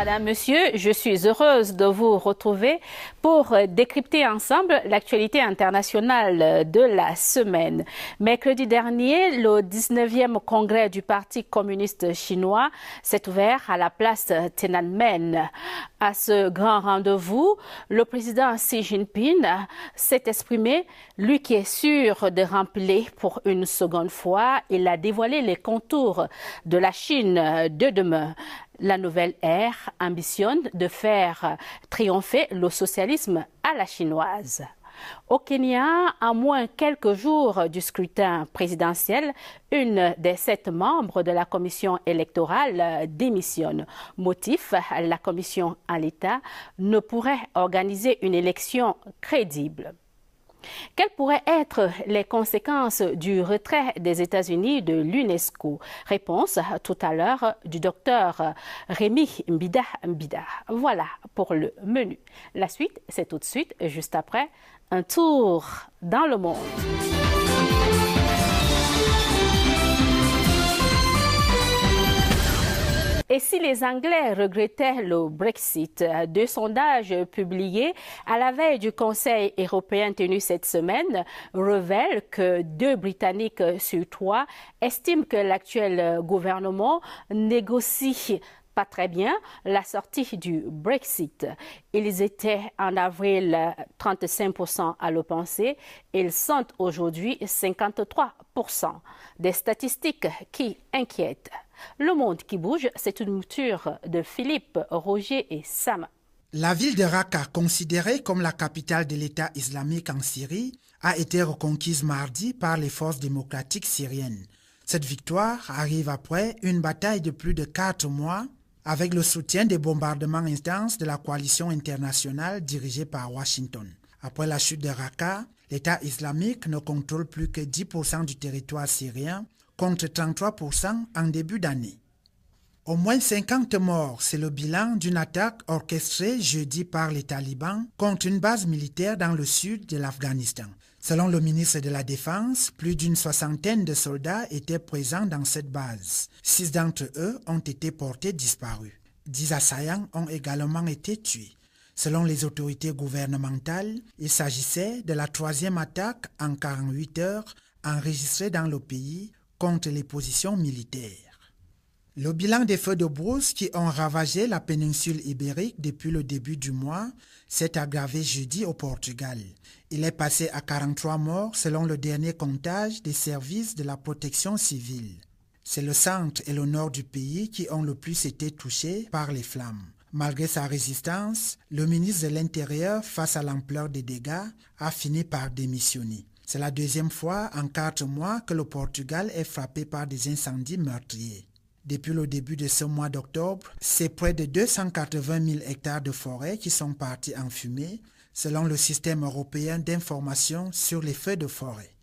Madame, Monsieur, je suis heureuse de vous retrouver pour décrypter ensemble l'actualité internationale de la semaine. Mercredi dernier, le 19e congrès du Parti communiste chinois s'est ouvert à la place Tiananmen. À ce grand rendez-vous, le président Xi Jinping s'est exprimé, lui qui est sûr de remplir pour une seconde fois. Il a dévoilé les contours de la Chine de demain. La nouvelle ère ambitionne de faire triompher le socialisme à la chinoise. Au Kenya, à moins quelques jours du scrutin présidentiel, une des 7 membres de la commission électorale démissionne. Motif, la commission en l'état ne pourrait organiser une élection crédible. Quelles pourraient être les conséquences du retrait des États-Unis de l'UNESCO? Réponse tout à l'heure du docteur Rémi Mbida. Voilà pour le menu. La suite, c'est tout de suite, juste après, un tour dans le monde. Et si les Anglais regrettaient le Brexit, 2 sondages publiés à la veille du Conseil européen tenu cette semaine révèlent que 2 Britanniques sur 3 estiment que l'actuel gouvernement négocie pas très bien la sortie du Brexit. Ils étaient en avril 35% à le penser. Ils sont aujourd'hui 53%. Des statistiques qui inquiètent. Le monde qui bouge, c'est une mouture de Philippe, Roger et Sam. La ville de Raqqa, considérée comme la capitale de l'État islamique en Syrie, a été reconquise mardi par les forces démocratiques syriennes. Cette victoire arrive après une bataille de plus de 4 mois avec le soutien des bombardements intenses de la coalition internationale dirigée par Washington. Après la chute de Raqqa, l'État islamique ne contrôle plus que 10% du territoire syrien, contre 33% en début d'année. Au moins 50 morts, c'est le bilan d'une attaque orchestrée jeudi par les talibans contre une base militaire dans le sud de l'Afghanistan. Selon le ministre de la Défense, plus d'une 60aine de soldats étaient présents dans cette base. 6 d'entre eux ont été portés disparus. 10 assaillants ont également été tués. Selon les autorités gouvernementales, il s'agissait de la 3e attaque en 48 heures enregistrée dans le pays contre les positions militaires. Le bilan des feux de brousse qui ont ravagé la péninsule ibérique depuis le début du mois s'est aggravé jeudi au Portugal. Il est passé à 43 morts selon le dernier comptage des services de la protection civile. C'est le centre et le nord du pays qui ont le plus été touchés par les flammes. Malgré sa résistance, le ministre de l'Intérieur, face à l'ampleur des dégâts, a fini par démissionner. C'est la 2e fois en 4 mois que le Portugal est frappé par des incendies meurtriers. Depuis le début de ce mois d'octobre, c'est près de 280 000 hectares de forêt qui sont partis en fumée, selon le système européen d'information sur les feux de forêt.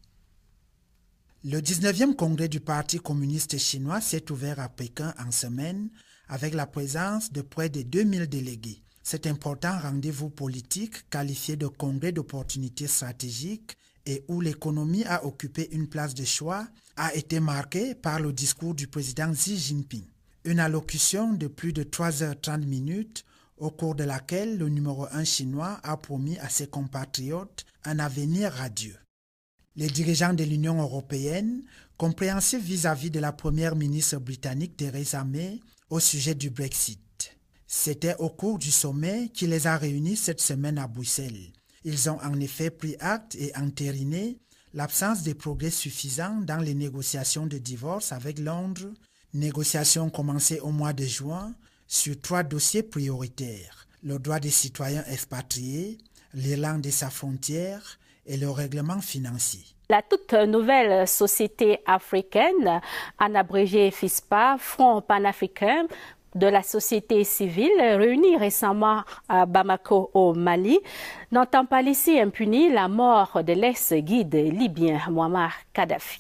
Le 19e congrès du Parti communiste chinois s'est ouvert à Pékin en semaine avec la présence de près de 2000 délégués. Cet important rendez-vous politique, qualifié de congrès d'opportunités stratégiques et où l'économie a occupé une place de choix, a été marqué par le discours du président Xi Jinping. Une allocution de plus de 3h30 minutes au cours de laquelle le numéro 1 chinois a promis à ses compatriotes un avenir radieux. Les dirigeants de l'Union européenne, compréhensifs vis-à-vis de la première ministre britannique Theresa May au sujet du Brexit. C'était au cours du sommet qui les a réunis cette semaine à Bruxelles. Ils ont en effet pris acte et entériné l'absence de progrès suffisants dans les négociations de divorce avec Londres, négociations commencées au mois de juin sur 3 dossiers prioritaires, le droit des citoyens expatriés, l'Irlande et sa frontière et le règlement financier. La toute nouvelle société africaine, en abrégé FISPA, Front panafricain de la société civile, réunie récemment à Bamako au Mali, n'entend pas laisser impunie la mort de l'ex-guide libyen Muammar Kadhafi.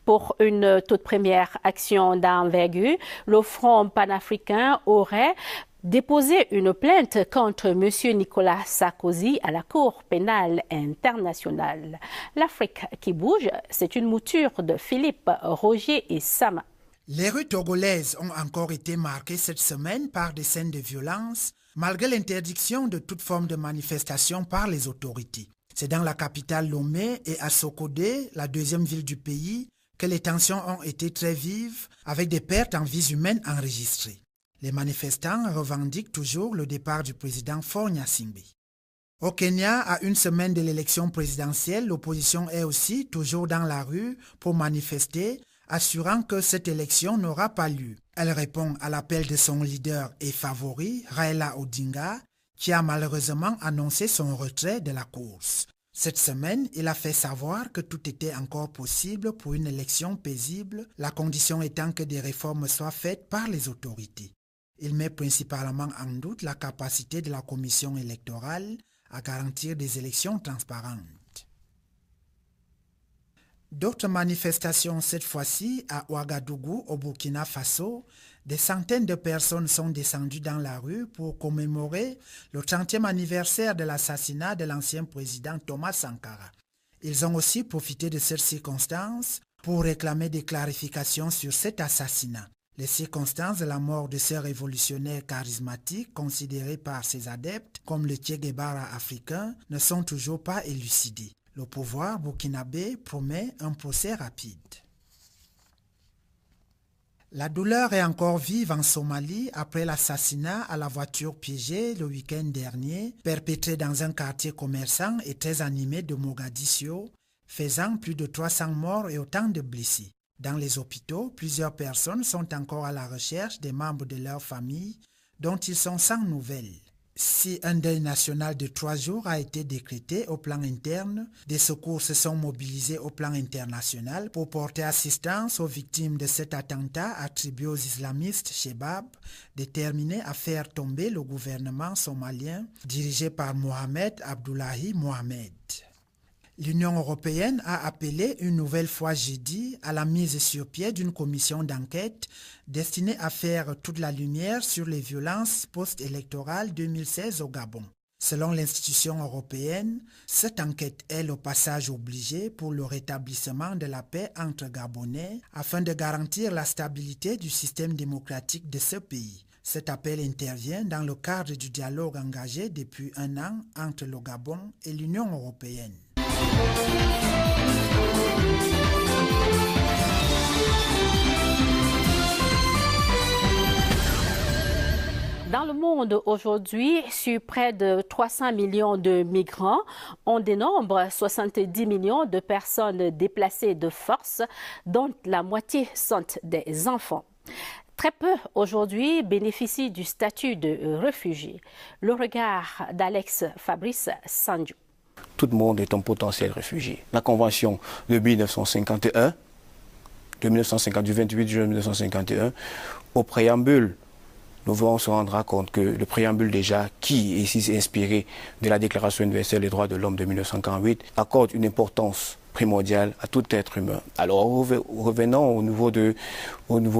Pour une toute première action d'envergure, le Front panafricain aurait déposé une plainte contre M. Nicolas Sarkozy à la Cour pénale internationale. L'Afrique qui bouge, c'est une mouture de Philippe, Roger et Sam. Les rues togolaises ont encore été marquées cette semaine par des scènes de violence, malgré l'interdiction de toute forme de manifestation par les autorités. C'est dans la capitale Lomé et à Sokodé, la deuxième ville du pays, que les tensions ont été très vives, avec des pertes en vies humaines enregistrées. Les manifestants revendiquent toujours le départ du président Faure Gnassingbé. Au Kenya, à une semaine de l'élection présidentielle, l'opposition est aussi toujours dans la rue pour manifester, assurant que cette élection n'aura pas lieu. Elle répond à l'appel de son leader et favori, Raila Odinga, qui a malheureusement annoncé son retrait de la course. Cette semaine, il a fait savoir que tout était encore possible pour une élection paisible, la condition étant que des réformes soient faites par les autorités. Il met principalement en doute la capacité de la commission électorale à garantir des élections transparentes. D'autres manifestations cette fois-ci à Ouagadougou au Burkina Faso, des centaines de personnes sont descendues dans la rue pour commémorer le 30e anniversaire de l'assassinat de l'ancien président Thomas Sankara. Ils ont aussi profité de cette circonstance pour réclamer des clarifications sur cet assassinat. Les circonstances de la mort de ce révolutionnaire charismatique, considéré par ses adeptes comme le Che Guevara africain, ne sont toujours pas élucidées. Le pouvoir burkinabé promet un procès rapide. La douleur est encore vive en Somalie après l'assassinat à la voiture piégée le week-end dernier, perpétré dans un quartier commerçant et très animé de Mogadiscio, faisant plus de 300 morts et autant de blessés. Dans les hôpitaux, plusieurs personnes sont encore à la recherche des membres de leur famille dont ils sont sans nouvelles. Si un deuil national de 3 jours a été décrété au plan interne, des secours se sont mobilisés au plan international pour porter assistance aux victimes de cet attentat attribué aux islamistes Shebab, déterminés à faire tomber le gouvernement somalien dirigé par Mohamed Abdullahi Mohamed. L'Union européenne a appelé une nouvelle fois jeudi à la mise sur pied d'une commission d'enquête destinée à faire toute la lumière sur les violences post-électorales 2016 au Gabon. Selon l'institution européenne, cette enquête est le passage obligé pour le rétablissement de la paix entre Gabonais afin de garantir la stabilité du système démocratique de ce pays. Cet appel intervient dans le cadre du dialogue engagé depuis 1 an entre le Gabon et l'Union européenne. Dans le monde aujourd'hui, sur près de 300 millions de migrants, on dénombre 70 millions de personnes déplacées de force, dont la moitié sont des enfants. Très peu aujourd'hui bénéficient du statut de réfugié. Le regard d'Alex Fabrice Sandiou. Tout le monde est un potentiel réfugié. La Convention de 1951, du 28 juin 1951, au préambule, nous on se rendra compte que le préambule déjà, qui est ici inspiré de la Déclaration universelle des droits de l'homme de 1948, accorde une importance primordiale à tout être humain. Alors revenons au niveau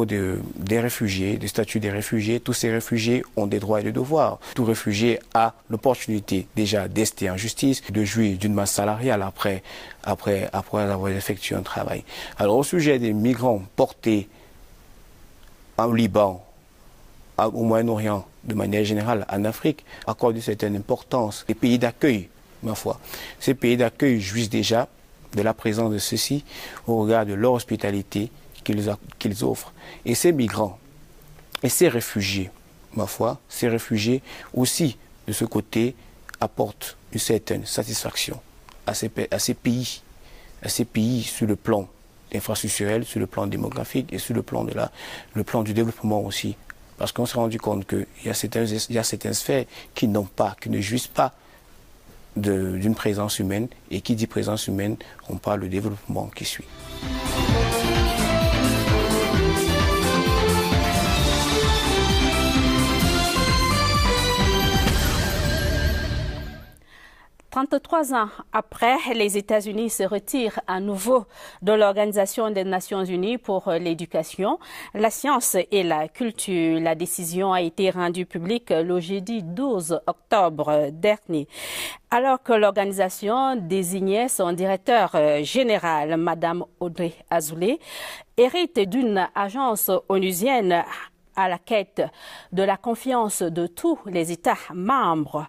des réfugiés, du statut des réfugiés. Tous ces réfugiés ont des droits et des devoirs. Tout réfugié a l'opportunité déjà d'ester en justice, de jouir d'une masse salariale après avoir effectué un travail. Alors au sujet des migrants portés en Liban, au Moyen-Orient, de manière générale, en Afrique, accorde une certaine importance. Les pays d'accueil, ma foi, ces pays d'accueil jouissent déjà de la présence de ceux-ci au regard de leur hospitalité qu'ils offrent. Et ces migrants et ces réfugiés, ma foi, ces réfugiés aussi, de ce côté, apportent une certaine satisfaction à ces pays sur le plan infrastructurel, sur le plan démographique et sur le plan du développement aussi. Parce qu'on s'est rendu compte qu'il y a certaines sphères qui ne jouissent pas d'une présence humaine. Et qui dit présence humaine, on parle de développement qui suit. « 33 ans après, les États-Unis se retirent à nouveau de l'Organisation des Nations Unies pour l'éducation, la science et la culture. La décision a été rendue publique le jeudi 12 octobre dernier. Alors que l'organisation désignait son directeur général, Mme Audrey Azoulay, hérite d'une agence onusienne à la quête de la confiance de tous les États membres.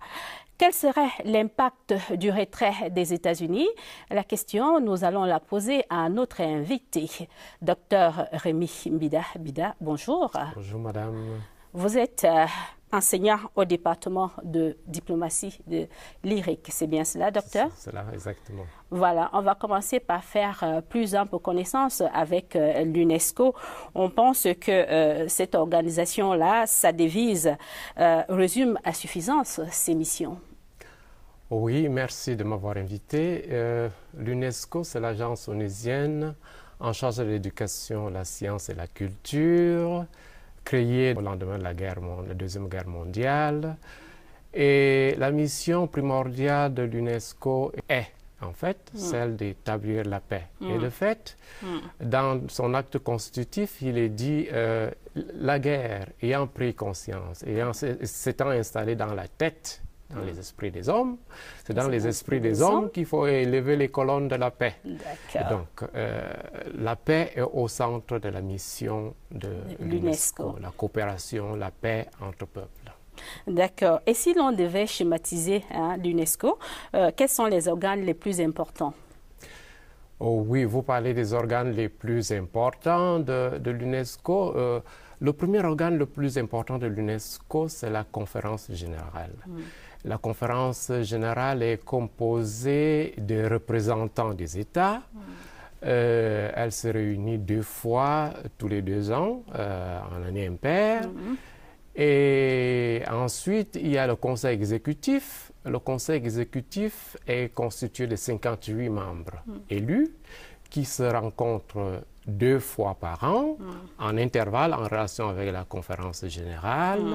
Quel serait l'impact du retrait des États-Unis? La question, nous allons la poser à notre invité, Dr Rémi Bida. Bonjour. Bonjour, madame. Vous êtes enseignant au département de diplomatie de l'IRIC. C'est bien cela, docteur? C'est cela, exactement. Voilà, on va commencer par faire plus ample connaissance avec l'UNESCO. On pense que cette organisation-là, sa devise, résume à suffisance ses missions. Oui, merci de m'avoir invité. L'UNESCO, c'est l'agence onusienne en charge de l'éducation, la science et la culture, créée au lendemain de la Deuxième Guerre mondiale. Et la mission primordiale de l'UNESCO est, en fait, celle d'établir la paix. Et de fait, dans son acte constitutif, il est dit la guerre ayant pris conscience, s'étant installée dans la tête, dans les esprits des hommes, c'est dans les esprits des hommes qu'il faut élever les colonnes de la paix. Donc, la paix est au centre de la mission de l'UNESCO, la coopération, la paix entre peuples. D'accord. Et si l'on devait schématiser l'UNESCO, quels sont les organes les plus importants? Oh oui, vous parlez des organes les plus importants de l'UNESCO. Le premier organe le plus important de l'UNESCO, c'est la conférence générale. La conférence générale est composée de représentants des États. Elle se réunit 2 fois tous les 2 ans, en année impaire. Et ensuite, il y a le conseil exécutif. Le conseil exécutif est constitué de 58 membres élus qui se rencontrent 2 fois par an, en intervalle, en relation avec la conférence générale.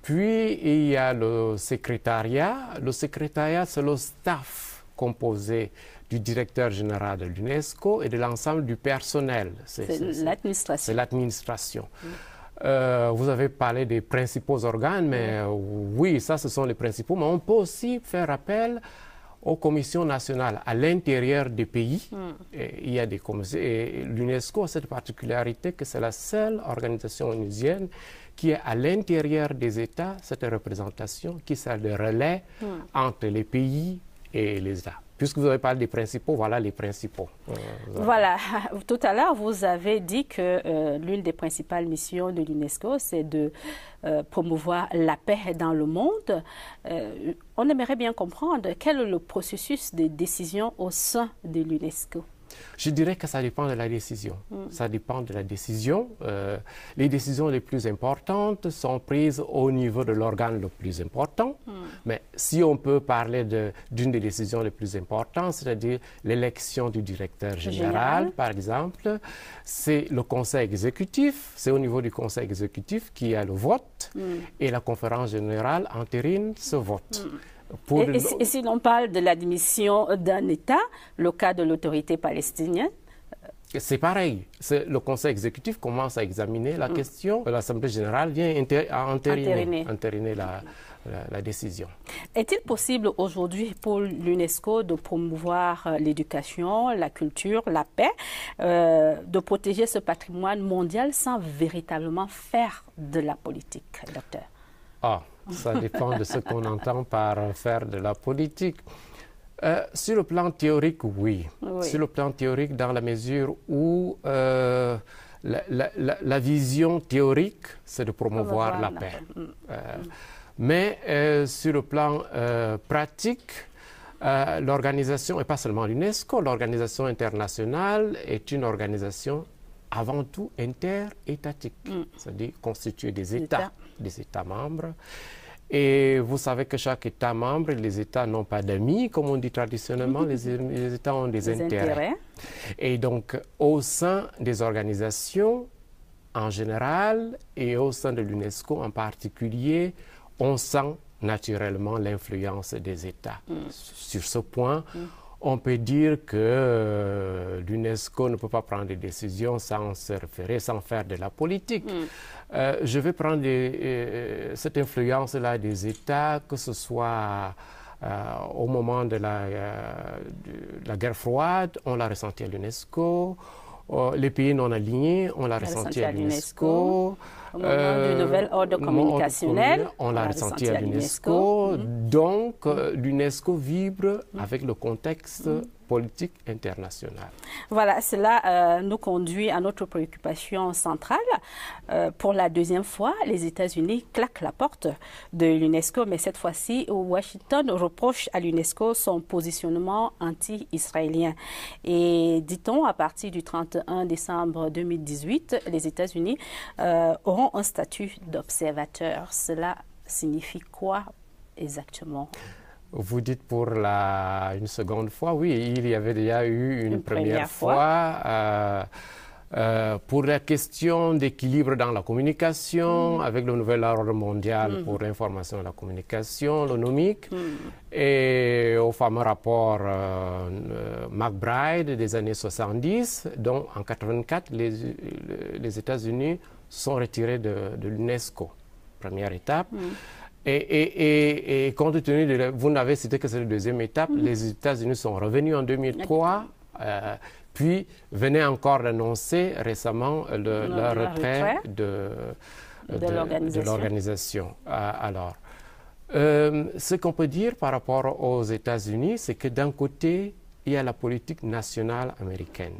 Puis, il y a le secrétariat. Le secrétariat, c'est le staff composé du directeur général de l'UNESCO et de l'ensemble du personnel. C'est l'administration. C'est l'administration. Vous avez parlé des principaux organes, mais oui, ça, ce sont les principaux. Mais on peut aussi faire appel aux commissions nationales à l'intérieur des pays. Il y a des commissions. Et l'UNESCO a cette particularité que c'est la seule organisation onusienne qui est à l'intérieur des États, cette représentation qui sert de relais entre les pays et les États. Puisque vous avez parlé des principaux, voilà les principaux. Voilà. Tout à l'heure, vous avez dit que l'une des principales missions de l'UNESCO, c'est de promouvoir la paix dans le monde. On aimerait bien comprendre quel est le processus de décision au sein de l'UNESCO. Je dirais que ça dépend de la décision. Ça dépend de la décision. Les décisions les plus importantes sont prises au niveau de l'organe le plus important. Mais si on peut parler d'une des décisions les plus importantes, c'est-à-dire l'élection du directeur général, par exemple, c'est le conseil exécutif. C'est au niveau du conseil exécutif qu'il y a le vote et la conférence générale entérine ce vote. Et si l'on parle de l'admission d'un État, le cas de l'autorité palestinienne? C'est pareil. Le conseil exécutif commence à examiner la question. L'Assemblée générale vient entériner la décision. Est-il possible aujourd'hui pour l'UNESCO de promouvoir l'éducation, la culture, la paix, de protéger ce patrimoine mondial sans véritablement faire de la politique, docteur? Ça dépend de ce qu'on entend par faire de la politique. Sur le plan théorique, oui. Sur le plan théorique, dans la mesure où la vision théorique, c'est de promouvoir la paix. Mais sur le plan pratique, l'organisation, et pas seulement l'UNESCO, l'organisation internationale est une organisation avant tout interétatique, c'est-à-dire constituée des États membres. Et vous savez que chaque État membre, les États n'ont pas d'amis, comme on dit traditionnellement, les États ont des intérêts. Et donc, au sein des organisations en général et au sein de l'UNESCO en particulier, on sent naturellement l'influence des États. Sur ce point, on peut dire que l'UNESCO ne peut pas prendre des décisions sans se référer, sans faire de la politique. Je vais prendre cette influence-là des États, que ce soit au moment de la guerre froide, on l'a ressenti à l'UNESCO. les pays non alignés, on l'a ressenti à l'UNESCO. Au moment du nouvel ordre communicationnel, on l'a ressenti à l'UNESCO. Donc, l'UNESCO vibre avec le contexte politique international. Voilà, cela nous conduit à notre préoccupation centrale. Pour la deuxième fois, les États-Unis claquent la porte de l'UNESCO, mais cette fois-ci, Washington reproche à l'UNESCO son positionnement anti-israélien. Et dit-on, à partir du 31 décembre 2018, les États-Unis auront un statut d'observateur. Cela signifie quoi exactement? Vous dites pour une seconde fois, oui, il y avait déjà eu une première fois. Pour la question d'équilibre dans la communication, avec le nouvel ordre mondial pour l'information et la communication, l'ONUMIC, et au fameux rapport McBride des années 70, dont en 1984, les États-Unis sont retirés de l'UNESCO. Première étape. Et compte tenu de... Vous n'avez cité que c'est la deuxième étape. Les États-Unis sont revenus en 2003, puis venaient encore d'annoncer récemment leur retrait de l'organisation. Alors, ce qu'on peut dire par rapport aux États-Unis, c'est que d'un côté, il y a la politique nationale américaine.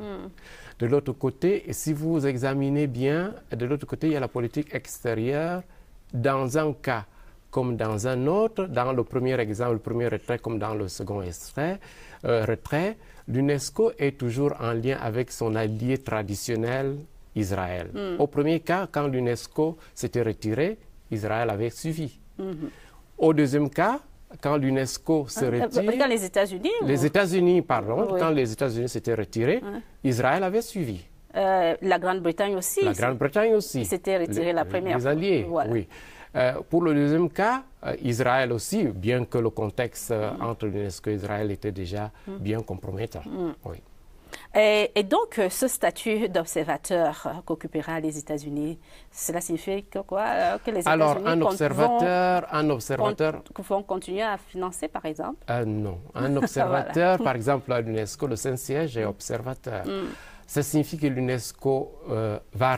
De l'autre côté, et si vous examinez bien, de l'autre côté, il y a la politique extérieure. Dans un cas comme dans un autre, dans le premier exemple, le premier retrait comme dans le second retrait, l'UNESCO est toujours en lien avec son allié traditionnel, Israël. Au premier cas, quand l'UNESCO s'était retiré, Israël avait suivi. Au deuxième cas, quand l'UNESCO se retire... Dans les États-Unis? Les États-Unis, pardon. Oui. Quand les États-Unis s'étaient retirés, Israël avait suivi. La Grande-Bretagne aussi. La Grande-Bretagne aussi. Ils s'étaient retirés la première fois. Les alliés, voilà. Oui. Pour le deuxième cas, Israël aussi, bien que le contexte entre l'UNESCO et Israël était déjà bien compromettant. Oui. Et donc, ce statut d'observateur qu'occupera les États-Unis, cela signifie que quoi? Que les États-Unis vont continuer à financer, par exemple? Non. Un observateur, par exemple, à l'UNESCO, le Saint-Siège est observateur. Ça signifie que l'UNESCO va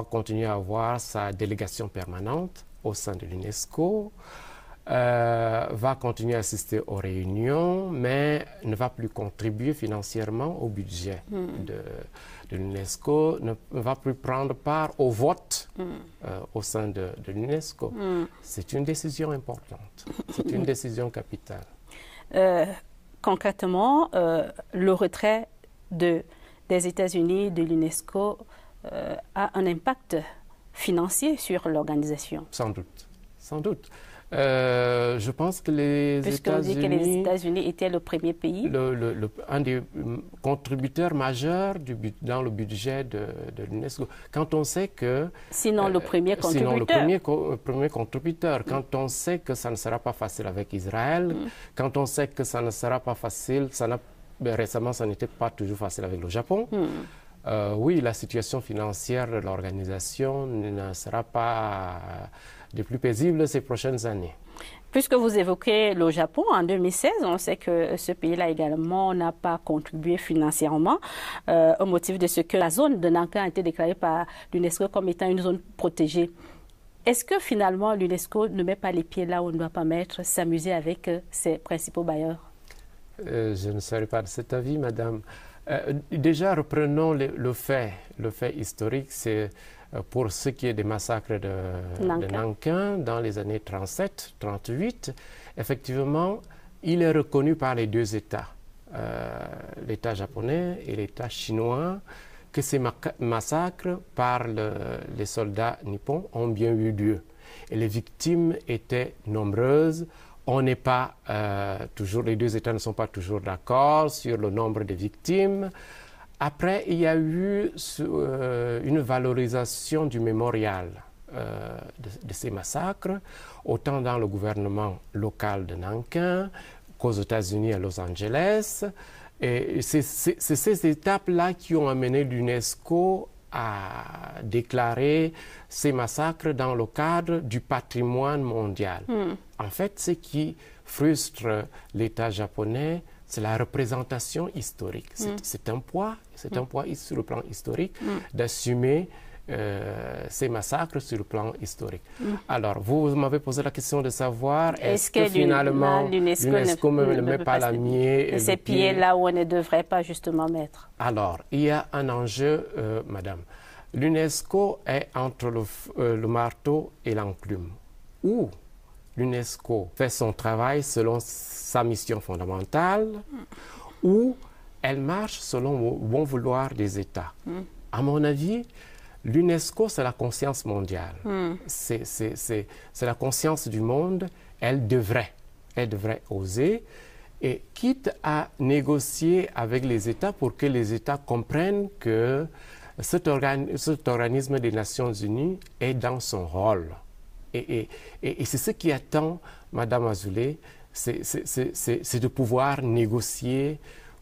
continuer à avoir sa délégation permanente au sein de l'UNESCO, va continuer à assister aux réunions, mais ne va plus contribuer financièrement au budget de l'UNESCO, ne va plus prendre part au vote au sein de l'UNESCO. C'est une décision importante, c'est une décision capitale. Concrètement, le retrait des États-Unis de l'UNESCO a un impact financier sur l'organisation? Sans doute, sans doute. Je pense que les États-Unis... Puisqu'on dit que les États-Unis étaient le premier pays. Un des contributeurs majeurs dans le budget de l'UNESCO. Quand on sait que... Sinon le premier contributeur. Sinon le premier contributeur. Quand on sait que ça ne sera pas facile avec Israël, quand on sait que ça ne sera pas facile, récemment, ça n'était pas toujours facile avec le Japon. Oui, la situation financière de l'organisation ne sera pas des plus paisibles ces prochaines années. Puisque vous évoquez le Japon, en 2016, on sait que ce pays-là également n'a pas contribué financièrement au motif de ce que la zone de Nankin a été déclarée par l'UNESCO comme étant une zone protégée. Est-ce que finalement l'UNESCO ne met pas les pieds là où on ne doit pas mettre, s'amuser avec ses principaux bailleurs? Je ne serai pas de cet avis, madame. Déjà, reprenons le fait historique, c'est pour ce qui est des massacres de Nankin dans les années 37-38, effectivement, il est reconnu par les deux États, l'État japonais et l'État chinois, que ces massacres par les soldats nippons ont bien eu lieu. Et les victimes étaient nombreuses. On n'est pas toujours, les deux États ne sont pas toujours d'accord sur le nombre de victimes. Après, il y a eu une valorisation du mémorial de ces massacres, autant dans le gouvernement local de Nankin qu'aux États-Unis à Los Angeles. Et c'est ces étapes-là qui ont amené l'UNESCO à déclarer ces massacres dans le cadre du patrimoine mondial. En fait, ce qui frustre l'État japonais c'est la représentation historique. C'est un poids sur le plan historique d'assumer ces massacres sur le plan historique. Alors, vous m'avez posé la question de savoir est-ce que finalement l'UNESCO ne met pas ses pieds là où on ne devrait pas justement mettre? Alors, il y a un enjeu, madame. L'UNESCO est entre le marteau et l'enclume. Ou l'UNESCO fait son travail selon sa mission fondamentale, ou elle marche selon le bon vouloir des États. À mon avis, l'UNESCO, c'est la conscience mondiale. C'est la conscience du monde. Elle devrait oser, et quitte à négocier avec les États pour que les États comprennent que cet organisme des Nations Unies est dans son rôle. Et c'est ce qui attend Mme Azoulay, c'est de pouvoir négocier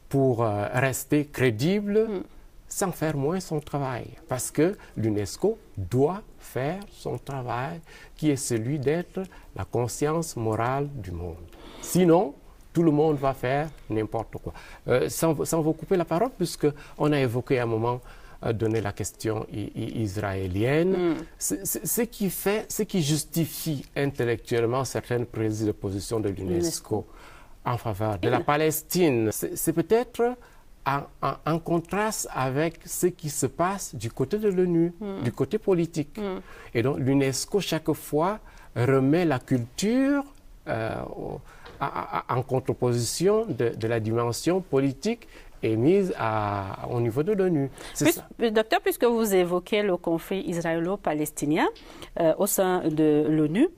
pour rester crédible sans faire moins son travail. Parce que l'UNESCO doit faire son travail, qui est celui d'être la conscience morale du monde. Sinon, tout le monde va faire n'importe quoi. Sans vous couper la parole, puisqu'on a évoqué à un moment donné la question israélienne, ce qui justifie intellectuellement certaines prises de position de l'UNESCO en faveur de la Palestine, c'est peut-être en contraste avec ce qui se passe du côté de l'ONU, du côté politique. Et donc l'UNESCO, chaque fois, remet la culture en contreposition de la dimension politique est mise au niveau de l'ONU. Docteur, puisque vous évoquez le conflit israélo-palestinien au sein de l'ONU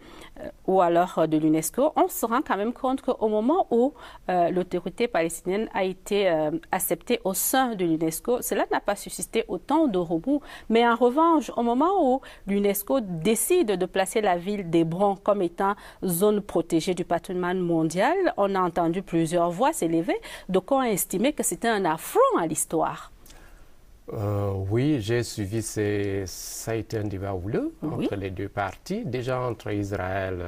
ou alors de l'UNESCO, on se rend quand même compte qu'au moment où l'autorité palestinienne a été acceptée au sein de l'UNESCO, cela n'a pas suscité autant de remous. Mais en revanche, au moment où l'UNESCO décide de placer la ville d'Hébron comme étant zone protégée du patrimoine mondial, on a entendu plusieurs voix s'élever, donc on a estimé que c'était un affront à l'histoire. Oui, j'ai suivi, ça a été un débat houleux entre les deux parties, déjà entre Israël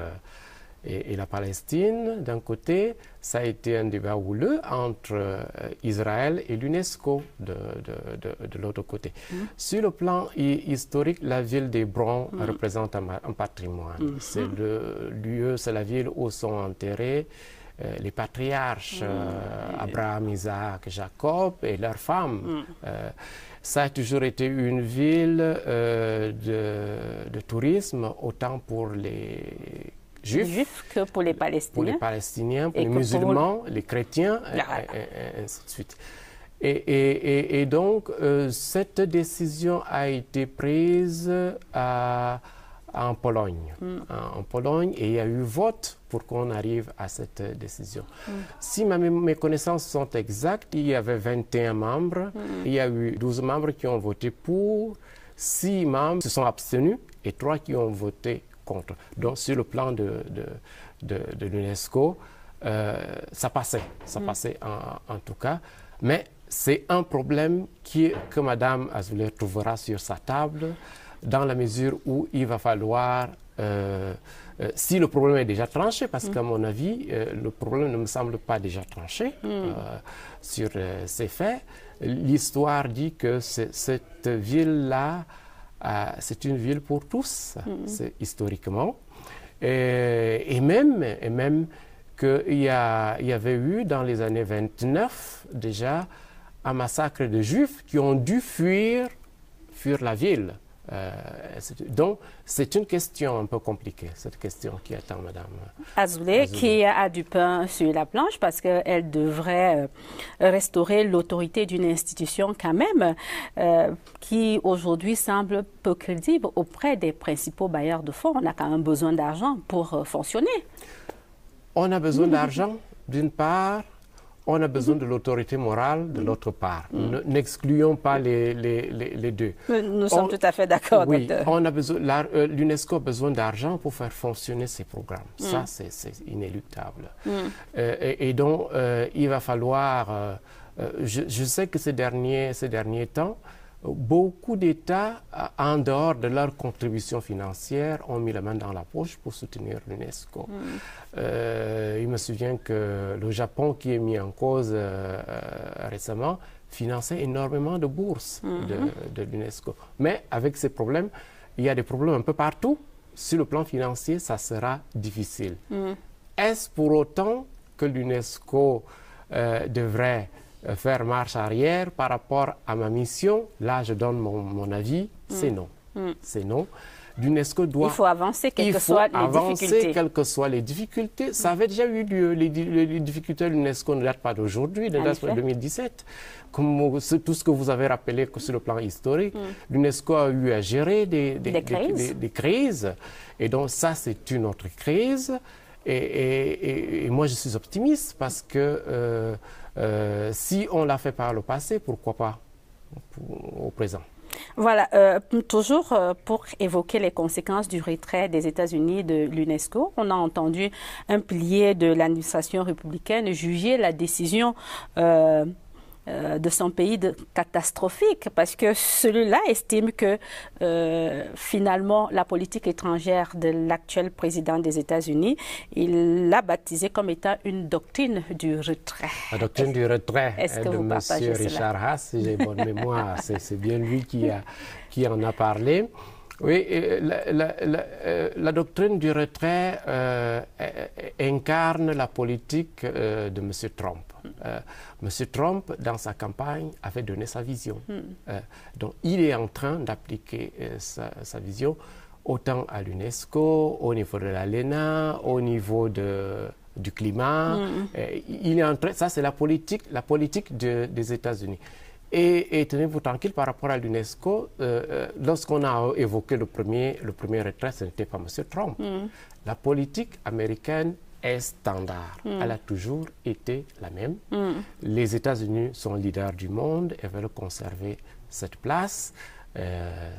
et la Palestine d'un côté, ça a été un débat houleux entre Israël et l'UNESCO de l'autre côté. Sur le plan historique, la ville d'Hébron représente un patrimoine. C'est le lieu, c'est la ville où sont enterrés les patriarches, Abraham, Isaac, Jacob et leurs femmes. Ça a toujours été une ville de tourisme, autant pour les Juifs que pour les Palestiniens. Pour les Palestiniens, pour les musulmans, les chrétiens, et ainsi de suite. Et donc, cette décision a été prise en Pologne. En Pologne, et il y a eu vote pour qu'on arrive à cette décision. Si mes connaissances sont exactes, il y avait 21 membres, il y a eu 12 membres qui ont voté pour, 6 membres se sont abstenus et 3 qui ont voté contre. Donc sur le plan de l'UNESCO, ça passait en tout cas, mais c'est un problème que Mme Azoulay trouvera sur sa table, dans la mesure où il va falloir, si le problème est déjà tranché, parce qu'à mon avis, le problème ne me semble pas déjà tranché sur ces faits, l'histoire dit que cette ville-là, c'est une ville pour tous, historiquement, et même qu'il y avait eu dans les années 29 déjà un massacre de Juifs qui ont dû fuir la ville. Donc, c'est une question un peu compliquée, cette question qui attend Mme Azoulay, qui a du pain sur la planche parce qu'elle devrait restaurer l'autorité d'une institution quand même qui aujourd'hui semble peu crédible auprès des principaux bailleurs de fonds. On a quand même besoin d'argent pour fonctionner. On a besoin d'argent, d'une part. On a besoin de l'autorité morale de l'autre part. N'excluons pas les deux. Nous sommes tout à fait d'accord, docteur. L'UNESCO a besoin d'argent pour faire fonctionner ses programmes. Ça, c'est inéluctable. Et donc, il va falloir... je sais que ces derniers temps, beaucoup d'États, en dehors de leur contribution financière, ont mis la main dans la poche pour soutenir l'UNESCO. Il me souvient que le Japon, qui est mis en cause récemment, finançait énormément de bourses de l'UNESCO. Mais avec ces problèmes, il y a des problèmes un peu partout. Sur le plan financier, ça sera difficile. Est-ce pour autant que l'UNESCO devrait faire marche arrière par rapport à ma mission? Là, je donne mon avis, c'est non. C'est non. L'UNESCO doit... Il faut avancer, quelles que soient les difficultés. Quelles que soient les difficultés. Ça avait déjà eu lieu. Les difficultés de l'UNESCO ne datent pas d'aujourd'hui, ne datent pas de 2017. Comme tout ce que vous avez rappelé sur le plan historique, l'UNESCO a eu à gérer des crises. Et donc ça, c'est une autre crise. Et moi, je suis optimiste parce que si on l'a fait par le passé, pourquoi pas au présent? Voilà, toujours pour évoquer les conséquences du retrait des États-Unis de l'UNESCO, on a entendu un pilier de l'administration républicaine juger la décision de son pays catastrophique, parce que celui-là estime que finalement la politique étrangère de l'actuel président des États-Unis, il l'a baptisé comme étant une doctrine du retrait. La doctrine du retrait de M. Richard Haass, si j'ai bonne mémoire, c'est bien lui qui en a parlé. Oui, la doctrine du retrait incarne la politique de M. Trump. M. Trump, dans sa campagne, avait donné sa vision. Donc, il est en train d'appliquer sa vision autant à l'UNESCO, au niveau de l'ALENA, au niveau du climat. Il est en train, ça, c'est la politique des États-Unis. Et tenez-vous tranquille par rapport à l'UNESCO, lorsqu'on a évoqué le premier retrait, ce n'était pas M. Trump. La politique américaine est standard. Elle a toujours été la même. Les États-Unis sont leaders du monde et veulent conserver cette place.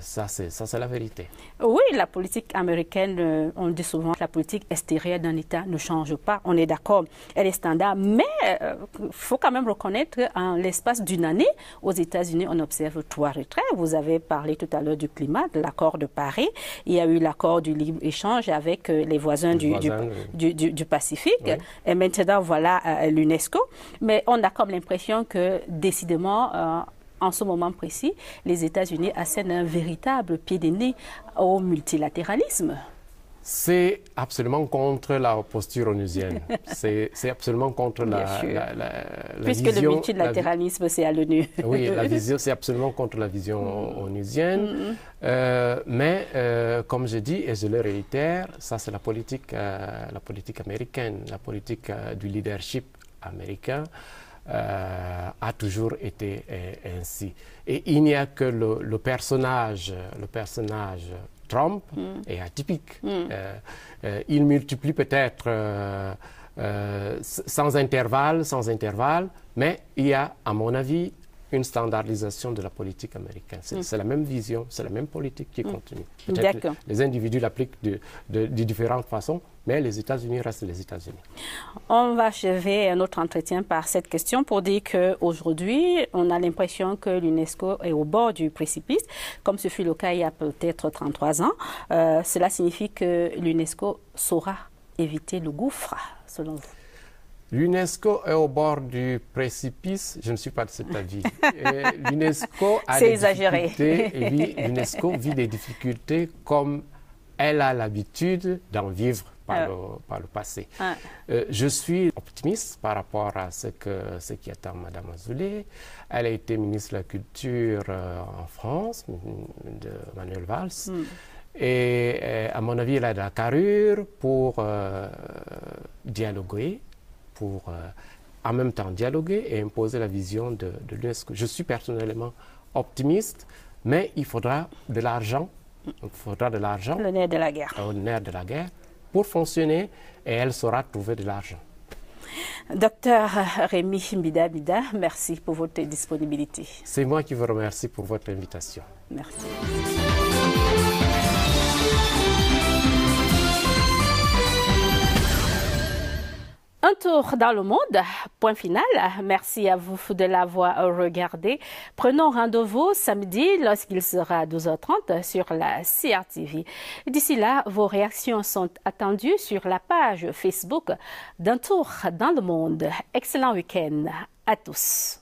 Ça, c'est la vérité. Oui, la politique américaine, on dit souvent que la politique extérieure d'un État ne change pas. On est d'accord, elle est standard. Mais il faut quand même reconnaître qu'en l'espace d'une année, aux États-Unis, on observe 3 retraits. Vous avez parlé tout à l'heure du climat, de l'accord de Paris. Il y a eu l'accord du libre-échange avec les voisins du Pacifique. Oui. Et maintenant, voilà l'UNESCO. Mais on a comme l'impression que, décidément, en ce moment précis, les États-Unis assènent un véritable pied de nez au multilatéralisme. C'est absolument contre la posture onusienne. C'est absolument contre la Puisque vision... le multilatéralisme, c'est à l'ONU. Oui, la vision, c'est absolument contre la vision onusienne. Mais, comme je dis, et je le réitère, ça c'est la politique américaine, la politique du leadership américain. A toujours été ainsi. Et il n'y a que le personnage Trump est atypique. Il multiplie peut-être sans intervalle, mais il y a, à mon avis, une standardisation de la politique américaine. C'est la même vision, c'est la même politique qui est contenue. Peut-être les individus l'appliquent de différentes façons, mais les États-Unis restent les États-Unis. On va achever notre entretien par cette question pour dire qu'aujourd'hui, on a l'impression que l'UNESCO est au bord du précipice, comme ce fut le cas il y a peut-être 33 ans. Cela signifie que l'UNESCO saura éviter le gouffre, selon vous? L'UNESCO est au bord du précipice, je ne suis pas de cet avis. L'UNESCO a des difficultés. L'UNESCO vit des difficultés comme elle a l'habitude d'en vivre par le passé. Je suis optimiste par rapport à ce qui attend Mme Azoulay. Elle a été ministre de la Culture en France, de Manuel Valls. Et à mon avis, elle a de la carrure pour dialoguer, pour en même temps dialoguer et imposer la vision de l'UNESCO. Je suis personnellement optimiste, mais il faudra de l'argent. Le nerf de la guerre. Le nerf de la guerre pour fonctionner, et elle saura trouver de l'argent. Docteur Rémi Bida, merci pour votre disponibilité. C'est moi qui vous remercie pour votre invitation. Merci. Un tour dans le monde, point final. Merci à vous de l'avoir regardé. Prenons rendez-vous samedi lorsqu'il sera 12h30 sur la CRTV. D'ici là, vos réactions sont attendues sur la page Facebook d'Un tour dans le monde. Excellent week-end à tous.